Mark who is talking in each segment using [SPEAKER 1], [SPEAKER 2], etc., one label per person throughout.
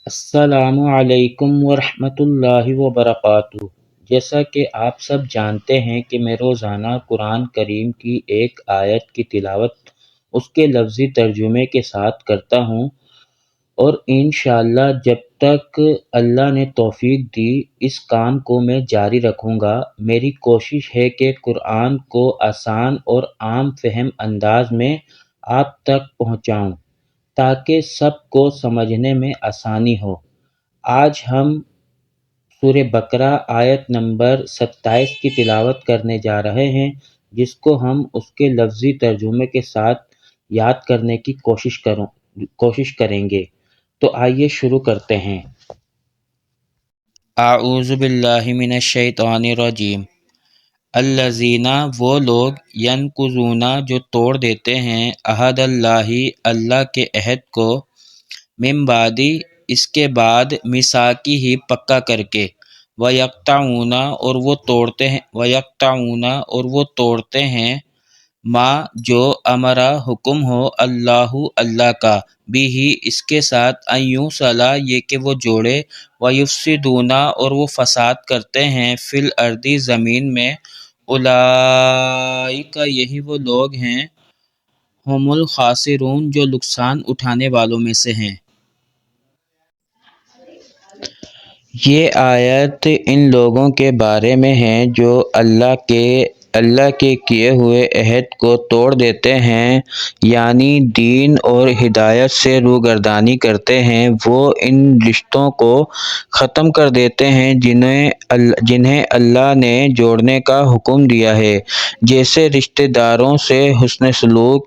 [SPEAKER 1] السلام علیکم ورحمۃ اللہ وبرکاتہ۔ جیسا کہ آپ سب جانتے ہیں کہ میں روزانہ قرآن کریم کی ایک آیت کی تلاوت اس کے لفظی ترجمے کے ساتھ کرتا ہوں، اور انشاءاللہ جب تک اللہ نے توفیق دی اس کام کو میں جاری رکھوں گا۔ میری کوشش ہے کہ قرآن کو آسان اور عام فہم انداز میں آپ تک پہنچاؤں تاکہ سب کو سمجھنے میں آسانی ہو۔ آج ہم سورہ بقرہ آیت نمبر 27 کی تلاوت کرنے جا رہے ہیں، جس کو ہم اس کے لفظی ترجمے کے ساتھ یاد کرنے کی کوشش کریں گے۔ تو آئیے شروع کرتے ہیں۔ اعوذ باللہ من الشیطان الرجیم۔ الذین وہ لوگ ینقضون جو توڑ دیتے ہیں عہد اللہ کے عہد کو، من بعد اس کے بعد میثاقہ ہی پکا کر کے، ویقطعون اور وہ توڑتے ہیں ما جو امرا حکم ہو اللہ کا، بھی اس کے ساتھ ان یوصلا یہ کہ وہ جوڑے، ویفسدون اور وہ فساد کرتے ہیں فی الارض زمین میں، اولئک یہی وہ لوگ ہیں، ہم الخاسرون جو نقصان اٹھانے والوں میں سے ہیں۔ یہ آیت ان لوگوں کے بارے میں ہے جو اللہ کے کیے ہوئے عہد کو توڑ دیتے ہیں، یعنی دین اور ہدایت سے روگردانی کرتے ہیں۔ وہ ان رشتوں کو ختم کر دیتے ہیں جنہیں اللہ نے جوڑنے کا حکم دیا ہے، جیسے رشتہ داروں سے حسن سلوک۔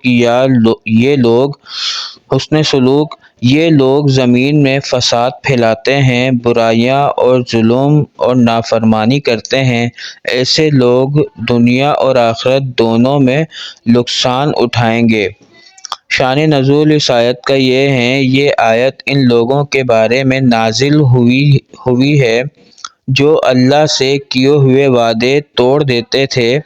[SPEAKER 1] یہ لوگ زمین میں فساد پھیلاتے ہیں، برائیاں اور ظلم اور نافرمانی کرتے ہیں۔ ایسے لوگ دنیا اور آخرت دونوں میں نقصان اٹھائیں گے۔ شان نزول اس آیت کا یہ ہے، یہ آیت ان لوگوں کے بارے میں نازل ہوئی ہے جو اللہ سے کیے ہوئے وعدے توڑ دیتے تھے،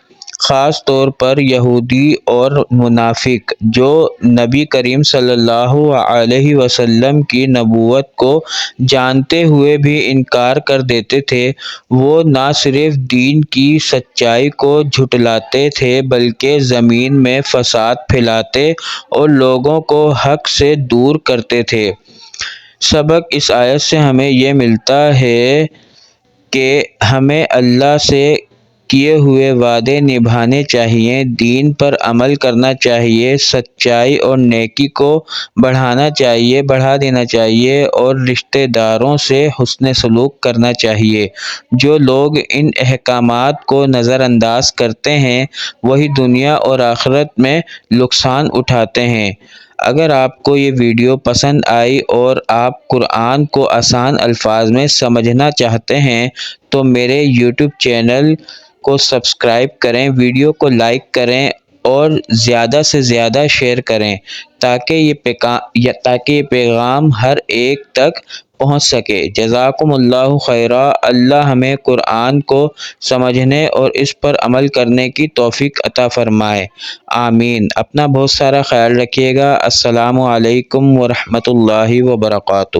[SPEAKER 1] خاص طور پر یہودی اور منافق، جو نبی کریم صلی اللہ علیہ وسلم کی نبوت کو جانتے ہوئے بھی انکار کر دیتے تھے۔ وہ نہ صرف دین کی سچائی کو جھٹلاتے تھے بلکہ زمین میں فساد پھیلاتے اور لوگوں کو حق سے دور کرتے تھے۔ سبق اس آیت سے ہمیں یہ ملتا ہے کہ ہمیں اللہ سے کیے ہوئے وعدے نبھانے چاہیے، دین پر عمل کرنا چاہیے، سچائی اور نیکی کو بڑھا دینا چاہیے، اور رشتہ داروں سے حسن سلوک کرنا چاہیے۔ جو لوگ ان احکامات کو نظر انداز کرتے ہیں وہی دنیا اور آخرت میں نقصان اٹھاتے ہیں۔ اگر آپ کو یہ ویڈیو پسند آئی اور آپ قرآن کو آسان الفاظ میں سمجھنا چاہتے ہیں تو میرے یوٹیوب چینل کو سبسکرائب کریں، ویڈیو کو لائک کریں اور زیادہ سے زیادہ شیئر کریں تاکہ یہ پیغام ہر ایک تک پہنچ سکے۔ جزاکم اللہ خیرا۔ اللہ ہمیں قرآن کو سمجھنے اور اس پر عمل کرنے کی توفیق عطا فرمائے، آمین۔ اپنا بہت سارا خیال رکھیے گا۔ السلام علیکم ورحمۃ اللہ وبرکاتہ۔